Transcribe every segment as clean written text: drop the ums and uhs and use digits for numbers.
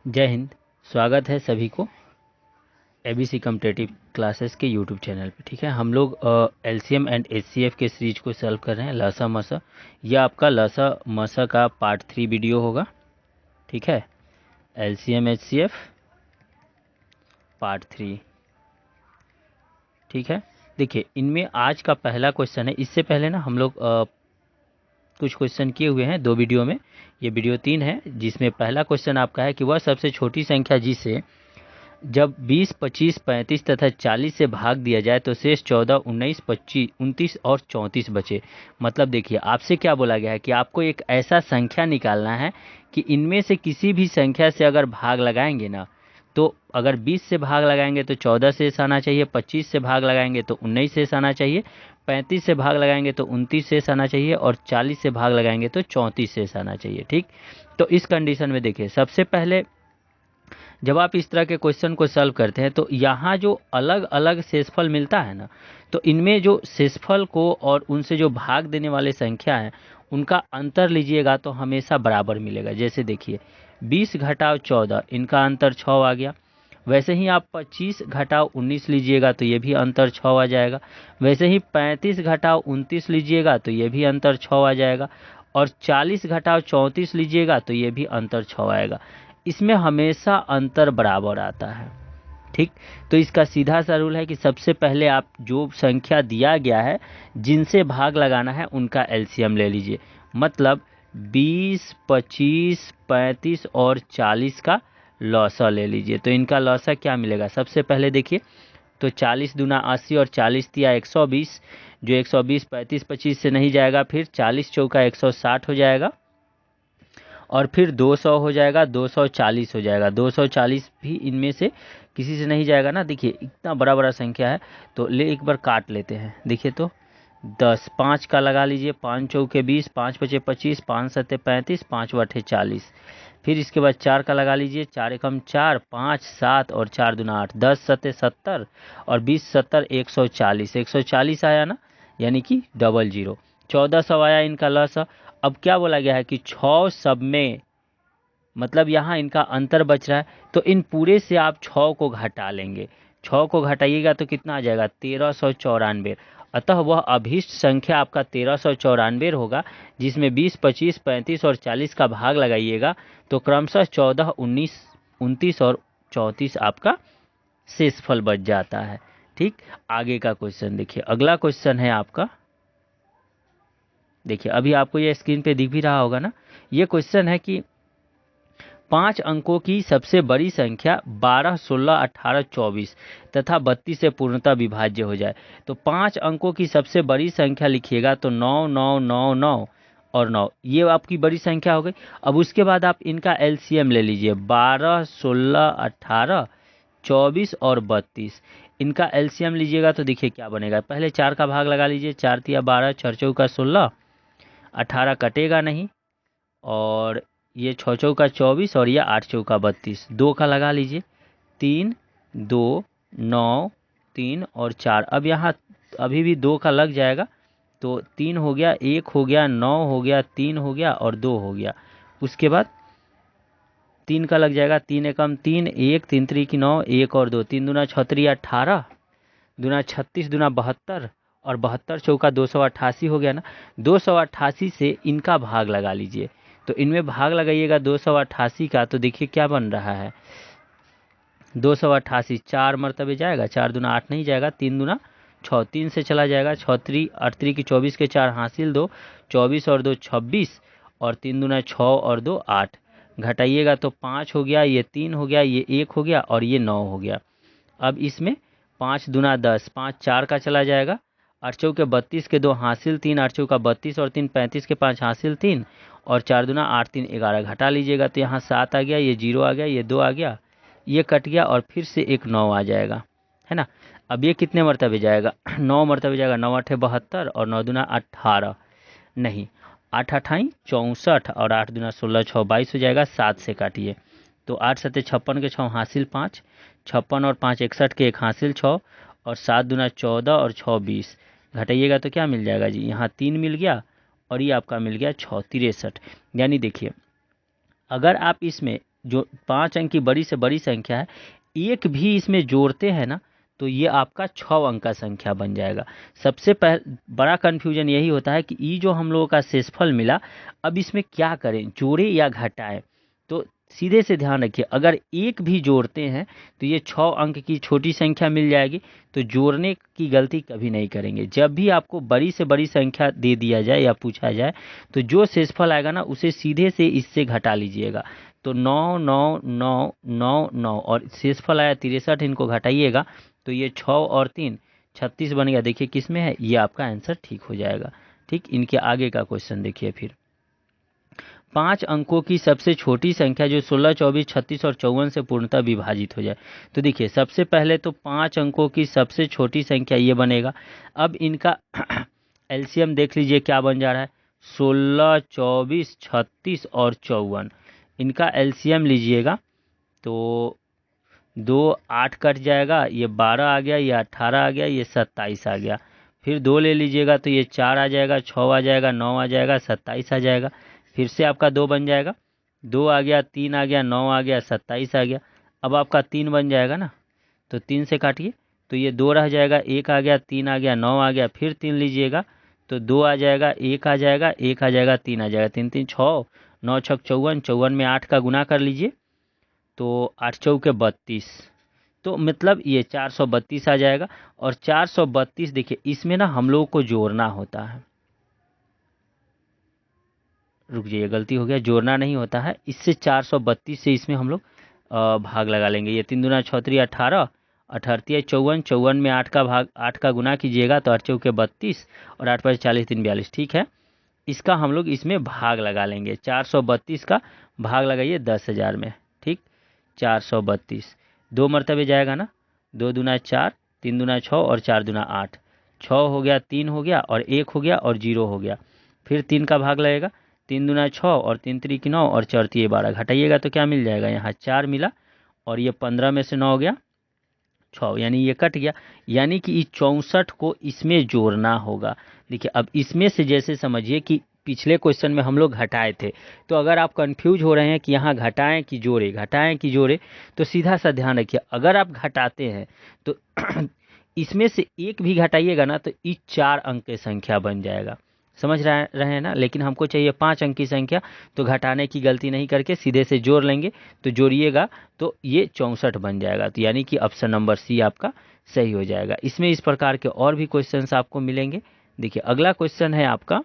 जय हिंद। स्वागत है सभी को एबीसी कॉम्पिटिटिव क्लासेस के यूट्यूब चैनल पे। ठीक है, हम लोग एलसीएम एंड एचसीएफ के सीरीज को सॉल्व कर रहे हैं, लसा मसा। यह आपका लसा मसा का पार्ट 3 वीडियो होगा। ठीक है, एलसीएम एचसीएफ पार्ट 3। ठीक है, देखिए इनमें आज का पहला क्वेश्चन है। इससे पहले ना हम लोग कुछ क्वेश्चन किए हुए हैं 2 वीडियो में। ये वीडियो 3 है, जिसमें पहला क्वेश्चन आपका है कि वह सबसे छोटी संख्या जिसे जब 20, 25, 35 तथा 40 से भाग दिया जाए तो शेष 14, 19, 25, 29 और 34 बचे। मतलब देखिए आपसे क्या बोला गया है कि आपको एक ऐसा संख्या निकालना है कि इनमें से किसी भी संख्या से अगर भाग लगाएंगे ना, तो अगर 20 से भाग लगाएंगे तो 14 शेष आना चाहिए, 25 से भाग लगाएंगे तो 19 शेष आना चाहिए, 35 से भाग लगाएंगे तो 29 शेष आना चाहिए और 40 से भाग लगाएंगे तो 34 शेष आना चाहिए। ठीक, तो इस कंडीशन में देखिए सबसे पहले जब आप इस तरह के क्वेश्चन को सॉल्व करते हैं तो यहाँ जो अलग अलग शेषफल मिलता है ना, तो इनमें जो शेषफल को और उनसे जो भाग देने वाले संख्या है उनका अंतर लीजिएगा तो हमेशा बराबर मिलेगा। जैसे देखिए 20 घटाव 14, इनका अंतर 6 आ गया। वैसे ही आप 25 घटाव 19 लीजिएगा तो ये भी अंतर 6 आ जाएगा। वैसे ही 35 घटाव 29 लीजिएगा तो ये भी अंतर 6 आ जाएगा। और 40 घटाव 34 लीजिएगा तो ये भी अंतर 6 आएगा। इसमें हमेशा अंतर बराबर आता है। ठीक, तो इसका सीधा सा रूल है कि सबसे पहले आप जो संख्या दिया गया है जिनसे भाग लगाना है उनका एलसीएम ले लीजिए। मतलब 20, 25, 35 और 40 का लौसा ले लीजिए। तो इनका लौसा क्या मिलेगा, सबसे पहले देखिए तो 40 दूना 80 और 40 तिया 120। जो 120 35 25 से नहीं जाएगा, फिर 40 चौका 160 हो जाएगा और फिर 200 हो जाएगा, 240 हो जाएगा। 240 भी इनमें से किसी से नहीं जाएगा ना। देखिए इतना बड़ा बड़ा संख्या है तो ले एक बार काट लेते हैं। देखिए तो 10, 5 का लगा लीजिए, 5 चौके 20, 5 पचे 25, 5 सत्ते 35, 5 बटे 40। फिर इसके बाद 4 का लगा लीजिए, 4 एकम 4, 5 7 और 4 दूना 8, 10 सत्ते 70 और 20 70 140। 140 आया ना, यानी कि डबल जीरो। 1400 आया इनका लॉस। अब क्या बोला गया है कि 6 सब में, मतलब यहाँ इनका अंतर बच रहा है तो इन पूरे से आप 6 को घटा लेंगे। 6 को घटाइएगा तो कितना आ जाएगा, 1394। अतः वह अभीष्ट संख्या आपका 1394 होगा, जिसमें 20, 25, 35 और 40 का भाग लगाइएगा तो क्रमशः 14, 19, 29 और 34 आपका शेषफल बच जाता है। ठीक, आगे का क्वेश्चन देखिए। अगला क्वेश्चन है आपका, देखिए अभी आपको ये स्क्रीन पे दिख भी रहा होगा ना। ये क्वेश्चन है कि 5 अंकों की सबसे बड़ी संख्या 12, 16, 18, 24 तथा 32 से पूर्णतः विभाज्य हो जाए। तो 5 अंकों की सबसे बड़ी संख्या लिखिएगा तो 9, 9, 9, 9 और 9, ये आपकी बड़ी संख्या हो गई। अब उसके बाद आप इनका एलसीएम ले लीजिए, 12, 16, 18, 24 और 32। इनका एलसीएम लीजिएगा तो देखिए क्या बनेगा। पहले 4 का भाग लगा लीजिए, 4 तिया 12, 4 चौका 16, 18 कटेगा नहीं और ये 6 चौका 24 और ये 8 चौका 32। 2 का लगा लीजिए, 3, 2, 9, 3 और 4। अब यहाँ अभी भी 2 का लग जाएगा तो 3 हो गया, 1 हो गया, 9 हो गया, 3 हो गया और 2 हो गया। उसके बाद 3 का लग जाएगा, 3 एकम 3, 1, 3 3 की 9, 1 और 2, 3 दूना 6 18, दूना 36, दूना 72 और 72 चौका 288 हो गया ना। 288 से इनका भाग लगा लीजिए। तो इनमें भाग लगाइएगा 288 का तो देखिए क्या बन रहा है, 288 4 मरतबे जाएगा, 4 दूना 8 नहीं जाएगा, 3 दूना 6, 3 से चला जाएगा, 6 3 8 3 की 24 के 4 हासिल 2, 24 और 2 26 और 3 दूना 6 और 2 8। घटाइएगा तो 5 हो गया, ये 3 हो गया, ये 1 हो गया और ये 9 हो गया। अब इसमें 5 दूना 10, 5 4 का चला जाएगा, 8 चौके 32 के 2 हासिल 3, 8 चौका 32 और 3 35 के 5 हासिल 3 और 4 दूना 8 3 11। घटा लीजिएगा तो यहाँ 7 आ गया, ये 0 आ गया, ये 2 आ गया, ये कट गया और फिर से एक 9 आ जाएगा, है ना। अब ये कितने मरतबे जाएगा 9 मरतबे जाएगा, 9 8 72 और 9 दूना 18, नहीं 8 अठाई 64 और 8 दूना 16, 6 22 हो जाएगा। 7 से काटिए तो 8 सत्ते 56 के 6 हासिल 5, 56 और 5 61 के 1 हासिल 6 और 7 दूना 14 और 6 20। घटाइएगा तो क्या मिल जाएगा जी, यहाँ 3 मिल गया और ये आपका मिल गया 6 63। यानी देखिए अगर आप इसमें जो 5 अंक की बड़ी से बड़ी संख्या है, एक भी इसमें जोड़ते हैं ना तो ये आपका 6 अंक का संख्या बन जाएगा। सबसे बड़ा कन्फ्यूजन यही होता है कि ये जो हम लोगों का शेषफल मिला, अब इसमें क्या करें, जोड़े या घटाएं। तो सीधे से ध्यान रखिए, अगर एक भी जोड़ते हैं तो ये 6 अंक की छोटी संख्या मिल जाएगी। तो जोड़ने की गलती कभी नहीं करेंगे। जब भी आपको बड़ी से बड़ी संख्या दे दिया जाए या पूछा जाए तो जो शेषफल आएगा ना उसे सीधे से इससे घटा लीजिएगा। तो 9 9 9 9 9 और शेषफल आया 63, इनको घटाइएगा तो ये 6 और 3 36 बन गया। देखिए किस में है, ये आपका आंसर ठीक हो जाएगा। ठीक, इनके आगे का क्वेश्चन देखिए फिर। 5 अंकों की सबसे छोटी संख्या जो 16, 24, 36 और 54 से पूर्णतः विभाजित हो जाए। तो देखिए सबसे पहले तो 5 अंकों की सबसे छोटी संख्या ये बनेगा। अब इनका एलसीएम देख लीजिए क्या बन जा रहा है, 16, 24, 36 और 54। इनका एलसीएम लीजिएगा तो 2 8 कट जाएगा, ये 12 आ गया, ये 18 आ गया, ये 27 आ गया। फिर 2 ले लीजिएगा तो ये 4 आ जाएगा, 6 आ जाएगा, 9 आ जाएगा, 27 आ जाएगा। फिर से आपका 2 बन जाएगा, 2 आ गया, 3 आ गया, 9 आ गया, 27 आ गया। अब आपका 3 बन जाएगा ना, तो 3 से काटिए तो ये 2 रह जाएगा, 1 आ गया, 3 आ गया, 9 आ गया। फिर 3 लीजिएगा तो 2 आ जाएगा, 1 आ जाएगा, 1 आ जाएगा, 3 आ जाएगा, 3 3 6, 9 6 54, 54 में 8 का गुना कर लीजिए तो 8 चौके 32। तो मतलब ये 432 आ जाएगा। और 432 देखिए इसमें ना हम लोगों को जोड़ना होता है, रुक जाइए गलती हो गया, जोड़ना नहीं होता है। इससे 432 से इसमें हम लोग भाग लगा लेंगे। ये 3 दूना 6 3 18, 18 54, 54 में 8 का भाग 8 का गुना कीजिएगा तो 8 चौके 32 और 8 5 40 3 42। ठीक है, इसका हम लोग इसमें भाग लगा लेंगे। 432 का भाग लगाइए 10,000 में। ठीक, 432 दो मरतबे जाएगा ना, 2 दूना 4, 3 दूना 6 और 4 दूना 8। 6 हो गया, 3 हो गया और 1 हो गया और 0 हो गया। फिर 3 का भाग लगेगा, 3 दूना 6 और 3 3 9 और 4 3 12। घटाइएगा तो क्या मिल जाएगा, यहाँ 4 मिला और ये 15 में से 9 हो गया 6, यानी ये कट गया। यानी कि इस 64 को इसमें जोड़ना होगा। देखिए अब इसमें से जैसे समझिए कि पिछले क्वेश्चन में हम लोग घटाए थे, तो अगर आप कंफ्यूज हो रहे हैं कि यहाँ घटाएं कि जोड़े, घटाएं कि जोड़े, तो सीधा सा ध्यान रखिए, अगर आप घटाते हैं तो इसमें से एक भी घटाइएगा ना तो ये 4 अंक की संख्या बन जाएगा। समझ रहे हैं ना। लेकिन हमको चाहिए 5 अंक की संख्या, तो घटाने की गलती नहीं करके सीधे से जोड़ लेंगे। तो जोड़िएगा तो ये 64 बन जाएगा। तो यानी कि ऑप्शन नंबर सी आपका सही हो जाएगा। इसमें इस प्रकार के और भी क्वेश्चंस आपको मिलेंगे। देखिए अगला क्वेश्चन है आपका,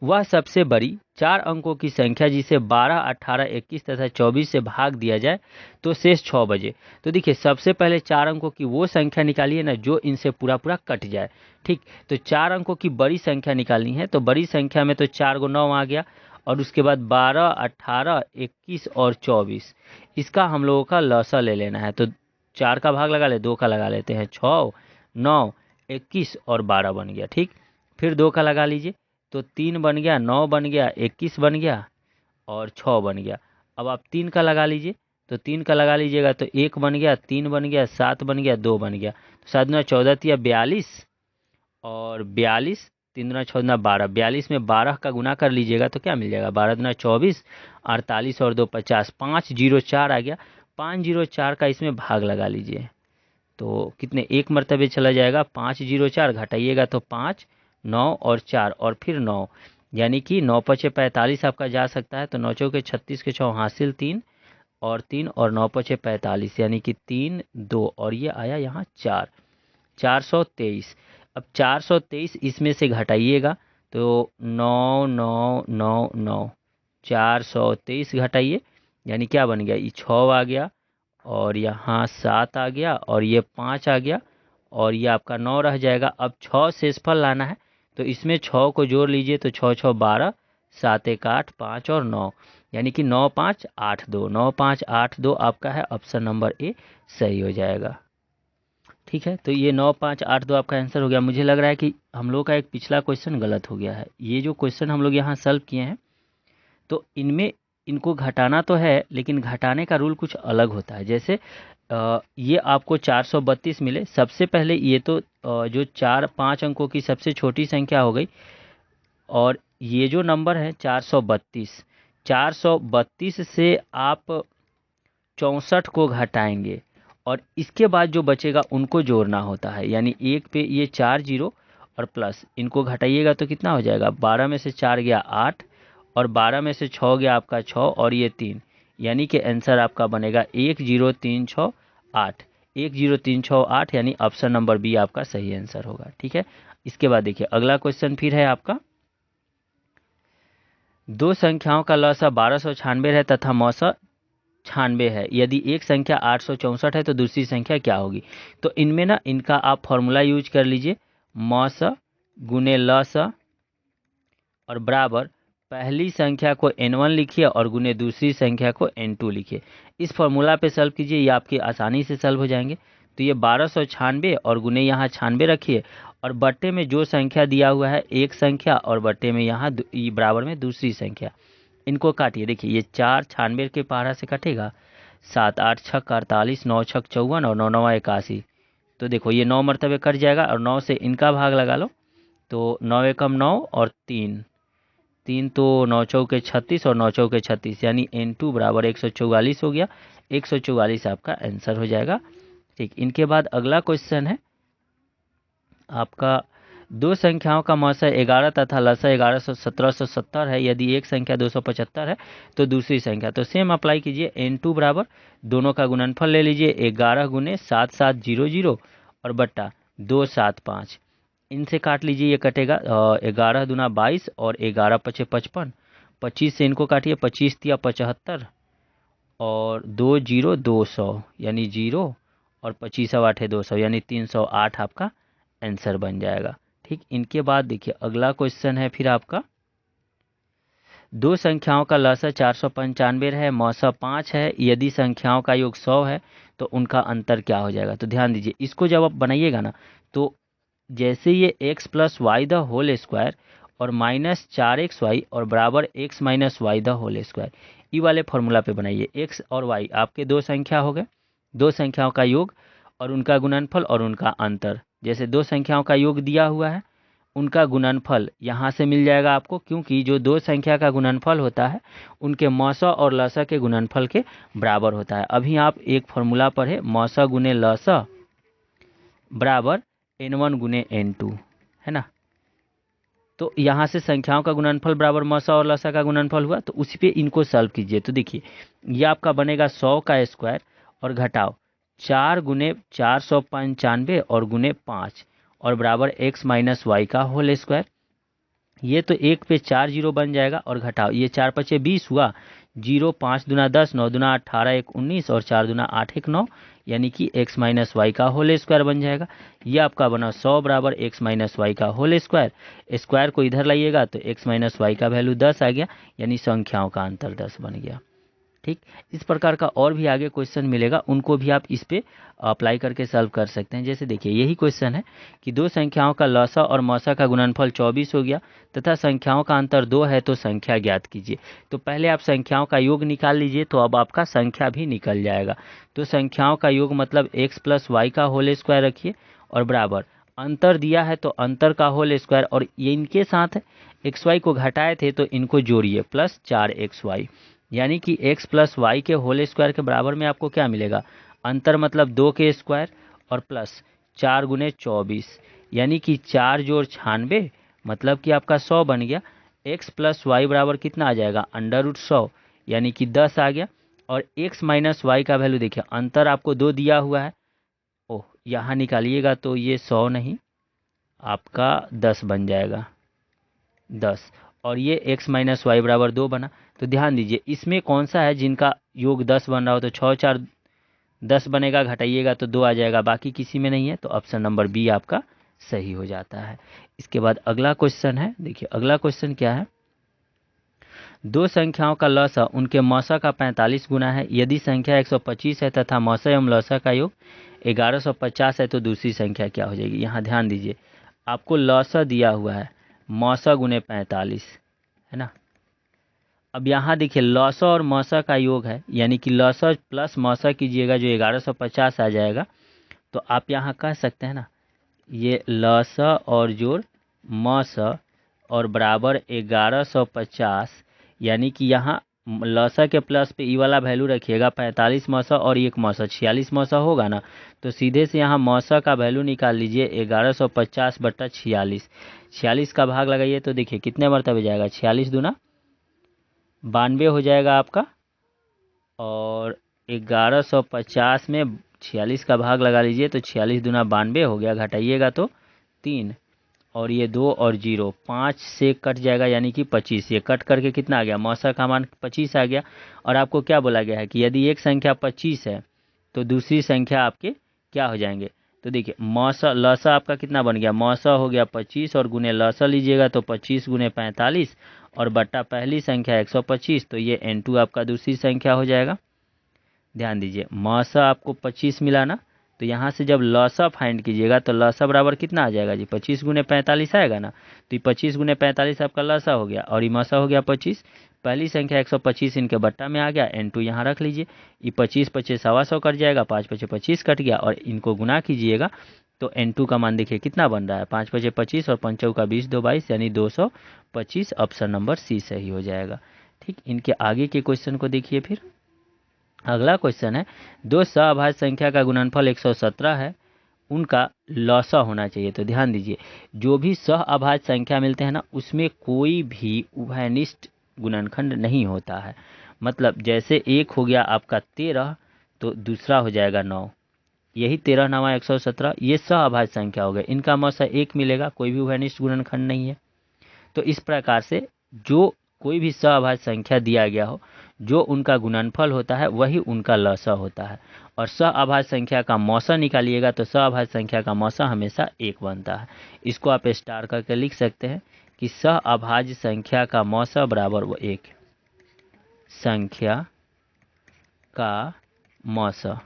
वह सबसे बड़ी 4 अंकों की संख्या जिसे 12, 18, 21 तथा 24 से भाग दिया जाए तो शेष 6 बचे। तो देखिए सबसे पहले 4 अंकों की वो संख्या निकालिए ना जो इनसे पूरा पूरा कट जाए। ठीक, तो 4 अंकों की बड़ी संख्या निकालनी है। तो बड़ी संख्या में तो 4 को 9 आ गया और उसके बाद 12, 18, 21 और 24, इसका हम लोगों का लसा ले लेना है। तो 4 का भाग लगा ले, 2 का लगा लेते हैं, 6, 9, 21 और 12 बन गया। ठीक, फिर 2 का लगा लीजिए तो 3 बन गया, 9 बन गया, 21 बन गया और 6 बन गया। अब आप 3 का लगा लीजिए तो 3 का लगा लीजिएगा तो 1 बन गया, 3 बन गया, 7 बन गया, 2 बन गया। तो 7 दूना 14 तिया 42 और 42, 3 दूना 6 दूना 12, 42 में 12 का गुना कर लीजिएगा तो क्या मिल जाएगा, 12 दूना 24, 48 और 2 50, 504 आ गया। 504 का इसमें भाग लगा लीजिए तो कितने एक मरतबे चला जाएगा, 504 घटाइएगा तो 5, 9 और 4 और फिर 9, यानी कि 9 पचे 45 आपका जा सकता है। तो 9 चौके 36 के 6 हासिल 3 और 3 और 9 पचे 45, यानी कि 3 2 और ये आया यहाँ 4, 423। अब 423 इसमें से घटाइएगा तो 9 9 9 9, 423 घटाइए यानी क्या बन गया, ये 6 आ गया और यहाँ 7 आ गया और ये 5 आ गया और ये आपका 9 रह जाएगा। अब 6 शेषफल लाना है तो इसमें 6 को जोड़ लीजिए तो 6 6 12, 7 1 8, 5 और 9, यानी कि 9 5 8 2, 9 5 8 2 आपका है ऑप्शन नंबर ए सही हो जाएगा। ठीक है, तो ये 9 5 8 2 आपका आंसर हो गया। मुझे लग रहा है कि हम लोग का एक पिछला क्वेश्चन गलत हो गया है। ये जो क्वेश्चन हम लोग यहाँ सॉल्व किए हैं तो इनमें इनको घटाना तो है लेकिन घटाने का रूल कुछ अलग होता है। जैसे ये आपको 432 मिले, सबसे पहले ये तो जो 4 5 अंकों की सबसे छोटी संख्या हो गई और ये जो नंबर है 432, 432 से आप 64 को घटाएंगे और इसके बाद जो बचेगा उनको जोड़ना होता है। यानी एक पे ये 4 जीरो और प्लस इनको घटाइएगा तो कितना हो जाएगा, 12 में से 4 गया 8 और 12 में से 6 गया आपका 6 और ये 3, यानी कि आंसर आपका बनेगा 10368। 10368 यानी ऑप्शन नंबर बी आपका सही आंसर होगा। ठीक है, इसके बाद देखिए अगला क्वेश्चन फिर है आपका, दो संख्याओं का लसा 1296 है तथा मौसा 96 है, यदि एक संख्या 864 है तो दूसरी संख्या क्या होगी। तो इनमें ना इनका आप फॉर्मूला यूज कर लीजिए, मौसा गुने लसा और बराबर पहली संख्या को n1 लिखिए और गुने दूसरी संख्या को n2 लिखिए। इस फॉर्मूला पे सॉल्व कीजिए, ये आपके आसानी से सॉल्व हो जाएंगे। तो ये 1296 और गुने यहाँ 96 रखिए और बट्टे में जो संख्या दिया हुआ है एक संख्या और बट्टे में यहाँ बराबर में दूसरी संख्या, इनको काटिए। देखिए ये 4 96 के पहाड़ा से कटेगा, 7 8 छक 48, 9 छक 54 और 9 9 81। तो देखो ये 9 मरतबे कट जाएगा और 9 से इनका भाग लगा लो, तो 9 एकम 9 और 3 3 तो 9 चौके 36 और 9 चौके 36 यानी n2 बराबर 144 हो गया। 144 आपका आंसर हो जाएगा। ठीक, इनके बाद अगला क्वेश्चन है आपका, दो संख्याओं का मौसा 11 तथा लसा 1770 है, यदि एक संख्या 275 है तो दूसरी संख्या। तो सेम अप्लाई कीजिए, n2 बराबर दोनों का गुणनफल ले लीजिए 11 गुने 7700 और बट्टा 275, इनसे काट लीजिए, ये कटेगा 11 दूना 22 और 11 पचे 55, 25 से इनको काटिए, 25 तिया 75 और 2 जीरो 200 यानी 0 और 25 आठे 200 यानी 308 आपका आंसर बन जाएगा। ठीक, इनके बाद देखिए अगला क्वेश्चन है फिर आपका, दो संख्याओं का लसा 495 है, मौसा 5 है, यदि संख्याओं का योग 100 है तो उनका अंतर क्या हो जाएगा। तो ध्यान दीजिए, इसको जब आप बनाइएगा ना तो जैसे ये x plus Y the whole square और माइनस 4xy और बराबर x minus Y the whole square, ये वाले फॉर्मूला पे बनाइए। x और y आपके दो संख्या हो गए, दो संख्याओं का योग और उनका गुणनफल और उनका अंतर। जैसे दो संख्याओं का योग दिया हुआ है, उनका गुणनफल यहाँ से मिल जाएगा आपको, क्योंकि जो दो संख्या का गुणनफल होता है उनके मौसा और लसा के गुणनफल के बराबर होता है। अभी आप एक फॉर्मूला पढ़े, मौसा गुने लसा बराबर n1 गुने n2, है ना। तो यहाँ से संख्याओं का गुणनफल बराबर मौसा और लसा का गुणनफल हुआ, तो उसी पे इनको सॉल्व कीजिए। तो देखिए ये आपका बनेगा 100 का स्क्वायर और घटाओ 4 गुने 495 और गुने 5 और बराबर x माइनस वाई का होल स्क्वायर। ये तो एक पे 4 जीरो बन जाएगा और घटाओ, ये 4 पचे 20 हुआ, 0 5 दूना 10, 9 दूना 18 1 19 और 4 दूना 8 1 9 यानी कि x माइनस वाई का होल स्क्वायर बन जाएगा। ये आपका बना 100 बराबर x माइनस वाई का होल स्क्वायर। स्क्वायर को इधर लाइएगा तो x माइनस वाई का वैल्यू 10 आ गया, यानी संख्याओं का अंतर 10 बन गया। ठीक, इस प्रकार का और भी आगे क्वेश्चन मिलेगा, उनको भी आप इस पे अप्लाई करके सॉल्व कर सकते हैं। जैसे देखिए यही क्वेश्चन है कि दो संख्याओं का लसा और मौसा का गुणनफल 24 हो गया तथा संख्याओं का अंतर 2 है, तो संख्या ज्ञात कीजिए। तो पहले आप संख्याओं का योग निकाल लीजिए, तो अब आपका संख्या भी निकल जाएगा। तो संख्याओं का योग मतलब x प्लस वाई का होल स्क्वायर रखिए और बराबर अंतर दिया है तो अंतर का होल स्क्वायर, और ये इनके साथ एक्स वाई को घटाए थे तो इनको जोड़िए, प्लस 4xy यानी कि x प्लस वाई के होल स्क्वायर के बराबर में आपको क्या मिलेगा, अंतर मतलब 2 के स्क्वायर और प्लस 4 गुने 24 यानी कि 4 जोड़ 96 मतलब कि आपका 100 बन गया। x प्लस वाई बराबर कितना आ जाएगा, अंडर रूट 100 यानी कि 10 आ गया। और x माइनस वाई का वैल्यू देखिए, अंतर आपको 2 दिया हुआ है, ओह यहाँ निकालिएगा तो ये 100 नहीं आपका 10 बन जाएगा, 10 और ये x माइनस वाई बराबर 2 बना। तो ध्यान दीजिए इसमें कौन सा है जिनका योग 10 बन रहा हो, तो 6 4 10 बनेगा, घटाइएगा तो 2 आ जाएगा, बाकी किसी में नहीं है, तो ऑप्शन नंबर बी आपका सही हो जाता है। इसके बाद अगला क्वेश्चन है, देखिए अगला क्वेश्चन क्या है, दो संख्याओं का लसा उनके मौसा का 45 गुना है, यदि संख्या 125 है तथा मौसा एवं लसा का योग 1150 है तो दूसरी संख्या क्या हो जाएगी। यहाँ ध्यान दीजिए आपको लसा दिया हुआ है मौसा गुने 45, है ना। अब यहाँ देखिए लौसा और मौसा का योग है, यानी कि लौसा प्लस मौसा कीजिएगा जो 1150 आ जाएगा। तो आप यहाँ कह सकते हैं ना, ये लौसा और जोड़ मौसा और बराबर 1150 यानी कि यहाँ लसा के प्लस पे ई वाला वैल्यू रखिएगा 45 मौसा और 1 मौसा 46 मौसा होगा ना, तो सीधे से यहाँ मौसा का वैल्यू निकाल लीजिए 1150/46। 46 का भाग लगाइए तो देखिए कितने मरतबे जाएगा, 46 दूना 92 हो जाएगा आपका, और 1150 में 46 का भाग लगा लीजिए तो 46 दूना 92 हो गया, घटाइएगा तो 3, और ये 2 और 0 5 से कट जाएगा यानी कि 25। ये कट करके कितना आ गया, मौसा का मान 25 आ गया। और आपको क्या बोला गया है कि यदि एक संख्या 25 है तो दूसरी संख्या आपके क्या हो जाएंगे। तो देखिए मौसा लसा आपका कितना बन गया, मौसा हो गया 25 और गुने लसा लीजिएगा तो 25 गुने 45 और बट्टा पहली संख्या 125, तो ये n2 आपका दूसरी संख्या हो जाएगा। ध्यान दीजिए मौसा आपको 25 मिला ना, तो यहाँ से जब लसा फाइंड कीजिएगा तो लसा बराबर कितना आ जाएगा जी, 25 गुने 45 आएगा ना, तो ये 25 गुने 45 आपका लसा हो गया और ये मौसा हो गया 25। पहली संख्या 125 इनके बट्टा में आ गया, n2 यहाँ रख लीजिए। ये 25 25 125 कट जाएगा, 5 5 25 कट गया और इनको गुना कीजिएगा तो n2 का मान देखिए कितना बन रहा है, 5 5 25 और 5 का 20 2 22 यानी 225। ऑप्शन नंबर सी सही हो जाएगा। ठीक, इनके आगे के क्वेश्चन को देखिए फिर। अगला क्वेश्चन है, दो सहअभाज्य संख्या का गुणनफल 117 है, उनका लौसा होना चाहिए। तो ध्यान दीजिए जो भी सहअभाज्य संख्या मिलते हैं ना उसमें कोई भी उभयनिष्ठ गुणनखंड नहीं होता है। मतलब जैसे एक हो गया आपका 13 तो दूसरा हो जाएगा 9, यही 13 9 117, ये सहअभाज्य संख्या हो गए, इनका मौसा 1 मिलेगा, कोई भी उभयनिष्ठ गुणनखंड नहीं है। तो इस प्रकार से जो कोई भी सहअभाज्य संख्या दिया गया हो जो उनका गुणनफल होता है वही उनका लसा होता है। और सहअभाज्य संख्या का मौसा निकालिएगा तो सहअभाज्य संख्या का मौसा हमेशा 1 बनता है। इसको आप स्टार करके लिख सकते हैं कि सहअभाज्य संख्या का मौसा बराबर वो 1, संख्या का मौसा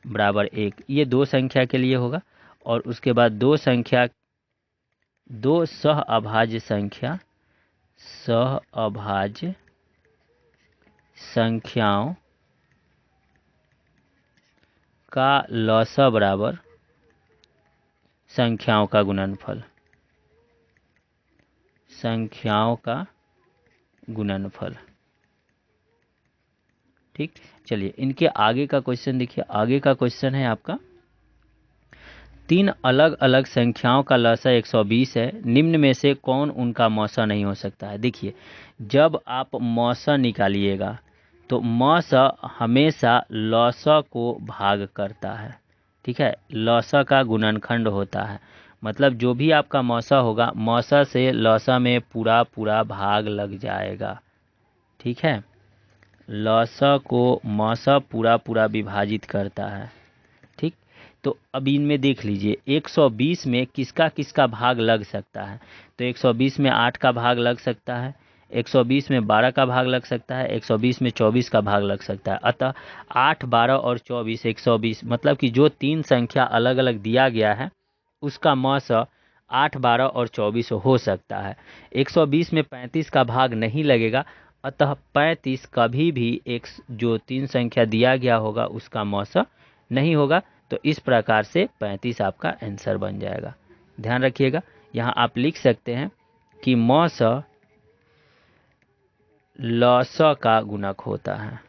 बराबर 1, ये दो संख्या के लिए होगा। और उसके बाद दो सहअभाज्य संख्याओं का लौसा बराबर संख्याओं का गुणनफल, संख्याओं का गुणनफल। ठीक, चलिए इनके आगे का क्वेश्चन देखिए। आगे का क्वेश्चन है आपका, तीन अलग अलग संख्याओं का लसा 120 है, निम्न में से कौन उनका मौसा नहीं हो सकता है। देखिए जब आप मौसा निकालिएगा तो मौसा हमेशा लौसा को भाग करता है। ठीक है, लौसा का गुणनखंड होता है, मतलब जो भी आपका मौसा होगा मौसा से लौसा में पूरा पूरा भाग लग जाएगा। ठीक है, लौसा को मौसा पूरा पूरा विभाजित करता है। ठीक, तो अब इनमें देख लीजिए 120 में किसका किसका भाग लग सकता है। तो 120 में 8 का भाग लग सकता है, 120 में 12 का भाग लग सकता है, 120 में 24 का भाग लग सकता है। अतः 8 12 और 24 120, मतलब कि जो तीन संख्या अलग अलग दिया गया है उसका मौसा 8 12 और 24 हो सकता है। 120 में 35 का भाग नहीं लगेगा, अतः 35 कभी भी एक जो तीन संख्या दिया गया होगा उसका मौसा नहीं होगा। तो इस प्रकार से 35 आपका आंसर बन जाएगा। ध्यान रखिएगा यहाँ आप लिख सकते हैं कि मौसा लौसा का गुणक होता है,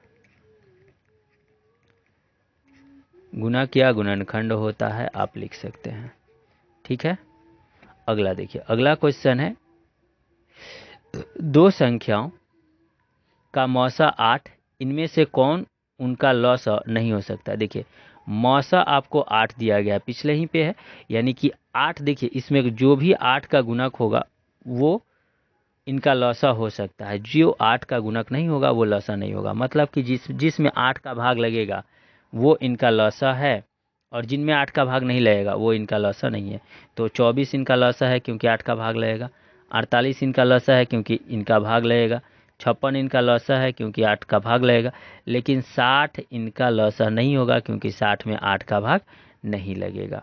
गुणक या गुणनखंड होता है, आप लिख सकते हैं। ठीक है, अगला देखिए। अगला क्वेश्चन है, दो संख्याओं का मौसा 8, इनमें से कौन उनका लौसा नहीं हो सकता। देखिए मौसा आपको 8 दिया गया पिछले ही पे है, यानी कि 8, देखिए इसमें जो भी 8 का गुणक होगा वो इनका लौसा हो सकता है, जो 8 का गुणक नहीं होगा वो लौसा नहीं होगा। मतलब कि जिसमें 8 का भाग लगेगा वो इनका लौसा है, और जिनमें 8 का भाग नहीं लगेगा वो इनका लौसा नहीं है। तो 24 इनका लौसा है क्योंकि 8 का भाग लगेगा, 48 इनका लौसा है क्योंकि इनका भाग लगेगा, 56 इनका लौसा है क्योंकि 8 का भाग लगेगा, लेकिन 60 इनका लौसा नहीं होगा क्योंकि 60 में 8 का भाग नहीं लगेगा।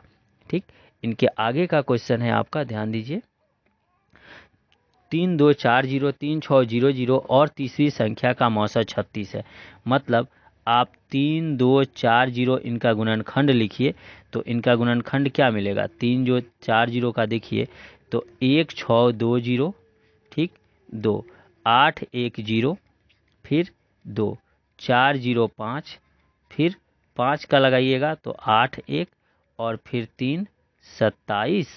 ठीक, इनके आगे का क्वेश्चन है आपका, ध्यान दीजिए। 3 2 4 0 3 6 0 0 और तीसरी संख्या का मौसा 36 है। मतलब आप 3 2 4 0 इनका गुणनखंड लिखिए तो इनका गुणनखंड क्या मिलेगा, 3 जो 4 0 का देखिए तो 1 6 2 0, ठीक, 2 8 1 0 फिर 2, 4 0 5, फिर 5 का लगाइएगा तो 8 1, और फिर 3 27,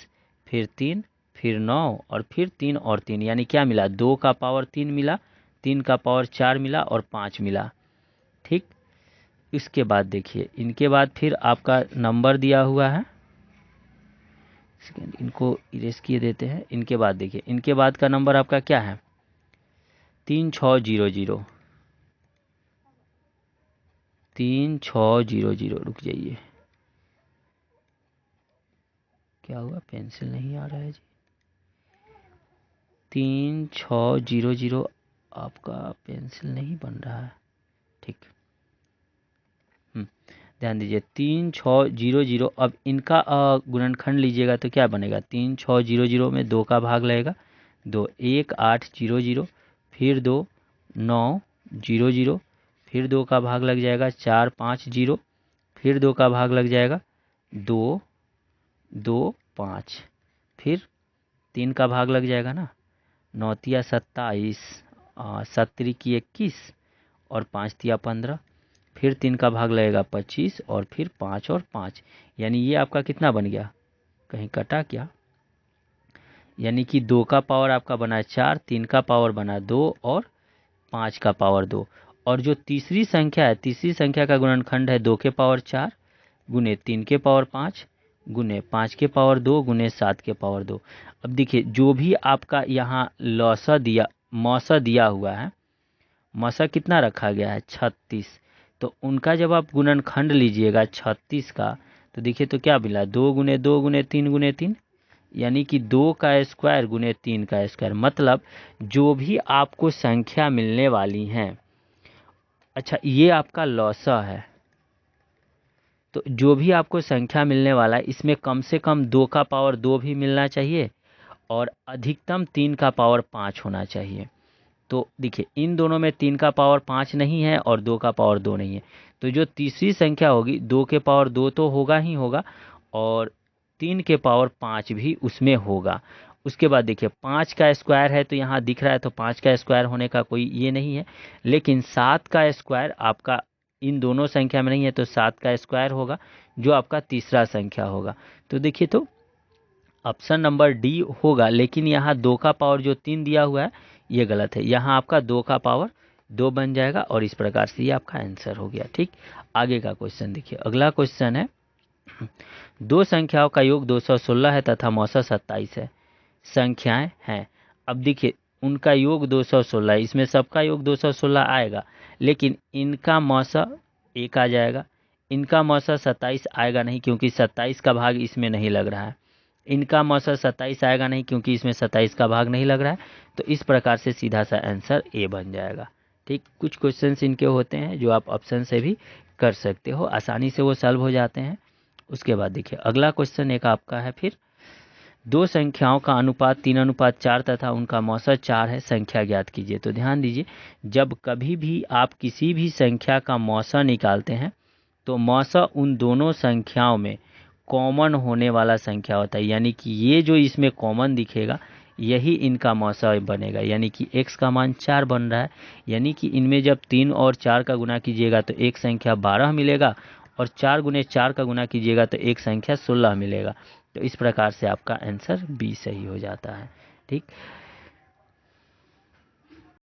फिर 3, फिर 9, और फिर 3 और 3, यानी क्या मिला, 2 का पावर 3 मिला, 3 का पावर 4 मिला और 5 मिला। ठीक, इसके बाद देखिए, इनके बाद फिर आपका नंबर दिया हुआ है, इनको इरेज किए देते हैं। इनके बाद देखिए, इनके बाद का नंबर आपका क्या है, 3600, 3600। रुक जाइए, क्या हुआ, पेंसिल नहीं आ रहा है जी। 3600, आपका पेंसिल नहीं बन रहा है। ठीक, ध्यान दीजिए, 3600। अब इनका गुणनखंड लीजिएगा तो क्या बनेगा, 3600 में 2 का भाग लगेगा, 2 1 8 0 0, फिर 2 9 0 0, फिर 2 का भाग लग जाएगा 4 5 0, फिर 2 का भाग लग जाएगा 2 2 5, फिर 3 का भाग लग जाएगा ना, 9 तिया 27, 7 की 21, और 5 तिया 15, फिर 3 का भाग लगेगा 25, और फिर 5 और 5, यानी ये आपका कितना बन गया, कहीं कटा क्या, यानी कि 2 का पावर आपका बना 4, 3 का पावर बना 2, और 5 का पावर 2। और जो तीसरी संख्या है, तीसरी संख्या का गुणनखंड है 2 के पावर 4 गुने 3 के पावर 5 गुने 5 के पावर 2 गुने 7 के पावर 2। अब देखिए, जो भी आपका यहाँ लौसा दिया, मौसा दिया हुआ है, मौसा कितना रखा गया है, 36, तो उनका जब आप गुणनखंड लीजिएगा 36 का, तो देखिए तो क्या मिला, 2 गुने 2 गुने 3 गुने 3, यानी कि 2 का स्क्वायर गुने 3 का स्क्वायर। मतलब जो भी आपको संख्या मिलने वाली हैं, अच्छा ये आपका लौसा है, तो जो भी आपको संख्या मिलने वाला है, इसमें कम से कम 2 का पावर 2 भी मिलना चाहिए, और अधिकतम 3 का पावर 5 होना चाहिए। तो देखिए, इन दोनों में 3 का पावर 5 नहीं है और 2 का पावर 2 नहीं है, तो जो तीसरी संख्या होगी 2 के पावर 2 तो होगा ही होगा, और 3 के पावर 5 भी उसमें होगा। उसके बाद देखिए, 5 का स्क्वायर है तो यहाँ दिख रहा है, तो 5 का स्क्वायर होने का कोई ये नहीं है, लेकिन 7 का स्क्वायर आपका इन दोनों संख्या में नहीं है, तो 7 का स्क्वायर होगा, जो आपका तीसरा संख्या होगा। तो देखिए, तो ऑप्शन नंबर डी होगा, लेकिन यहाँ 2 का पावर जो 3 दिया हुआ है ये गलत है, यहाँ आपका 2 का पावर 2 बन जाएगा, और इस प्रकार से ये आपका आंसर हो गया। ठीक, आगे का क्वेश्चन देखिए, अगला क्वेश्चन है, दो संख्याओं का योग 216 है तथा मौसा 27 है, संख्याएं हैं। अब देखिए, उनका योग 216, इसमें सबका योग 216 आएगा, लेकिन इनका मौसा 1 आ जाएगा, इनका मौसा 27 आएगा नहीं, क्योंकि 27 का भाग इसमें नहीं लग रहा है, इनका मौसा 27 आएगा नहीं, क्योंकि इसमें 27 का भाग नहीं लग रहा है। तो इस प्रकार से सीधा सा आंसर ए बन जाएगा। ठीक, कुछ क्वेश्चंस इनके होते हैं जो आप ऑप्शन से भी कर सकते हो, आसानी से वो सॉल्व हो जाते हैं। उसके बाद देखिए, अगला क्वेश्चन एक आपका है, फिर दो संख्याओं का अनुपात 3:4 तथा उनका मौसा 4 है, संख्या ज्ञात कीजिए। तो ध्यान दीजिए, जब कभी भी आप किसी भी संख्या का मौसा निकालते हैं, तो मौसा उन दोनों संख्याओं में कॉमन होने वाला संख्या होता है, यानी कि ये जो इसमें कॉमन दिखेगा यही इनका मौसा बनेगा, यानी कि x का मान 4 बन रहा है, यानी कि इनमें जब 3 और 4 का गुना कीजिएगा तो एक संख्या 12 मिलेगा, और 4 गुने 4 का गुना कीजिएगा तो एक संख्या 16 मिलेगा। तो इस प्रकार से आपका आंसर बी सही हो जाता है। ठीक,